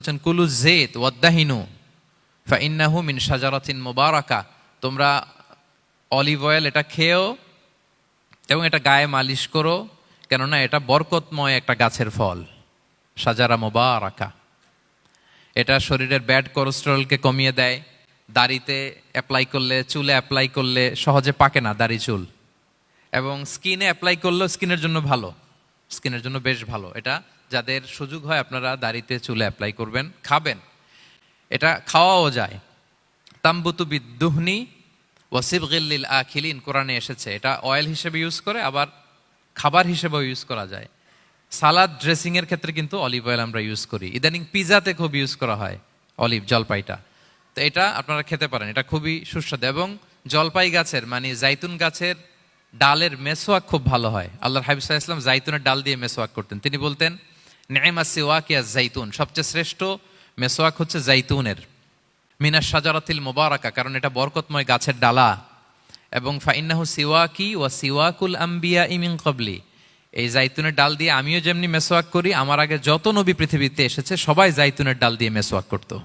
কুলু জেত ওয়াদ্দাহিনু ফাইন্নাহু মিন শাজারাতিন মুবারাকা, তোমরা olive oil এটা খেও এবং এটা গায়ে মালিশ করো, কেননা এটা বরকতময় একটা গাছের ফল। শাজারা মুবারাকা, এটা শরীরের ব্যাড কোলেস্টেরলকে কমিয়ে দেয়। দাড়িতে অ্যাপ্লাই করলে, চুলে অ্যাপ্লাই করলে সহজে পাকে না দাড়ি চুল, এবং স্কিনে অ্যাপ্লাই করলেও স্কিনের জন্য ভালো, স্কিনের জন্য বেশ ভালো। এটা যাদের সুযোগ হয় আপনারা দাড়িতে চুলে অ্যাপ্লাই করবেন, খাবেন। এটা খাওয়াও যায়। তাম্বুতু বিদ্দুহনি ওয়াসিবগিল আখিলিন, কোরআনে এসেছে। এটা অয়েল হিসেবে ইউজ করে, আবার খাবার হিসেবেও ইউজ করা যায়। সালাদ ড্রেসিং এর ক্ষেত্রে কিন্তু অলিভ অয়েল আমরা ইউজ করি। ইদানিং পিজাতে খুব ইউজ করা হয় অলিভ, জলপাইটা। তো এটা আপনারা খেতে পারেন, এটা খুবই সুস্বাদু। এবং জলপাই গাছের মানে জাইতুন গাছের ডালের মেসোয়াক খুব ভালো হয়। আল্লাহর হাবিব সাল্লাল্লাহু আলাইহি ওয়াসাল্লাম জাইতুনের ডাল দিয়ে মেসোয়াক করতেন। তিনি বলতেন নি'মা সিওয়াকিয়া জাইতুন, সবচেয়ে শ্রেষ্ঠ মেসোয়াক হচ্ছে জাইতুনের। মিনাশ শাজারাতিল মুবারাকা, কারণ এটা বরকতময় গাছের ডালা। এবং ফাইন্নাহু সিওয়াকি ওয়া সিওয়াকুল আম্বিয়া মিন ক্বাবলি, এই জাইতুনের ডাল দিয়ে আমিও যেমনি মেসোয়াক করি, আমার আগে যত নবী পৃথিবীতে এসেছে সবাই জাইতুনের ডাল দিয়ে মেসোয়াক করতো।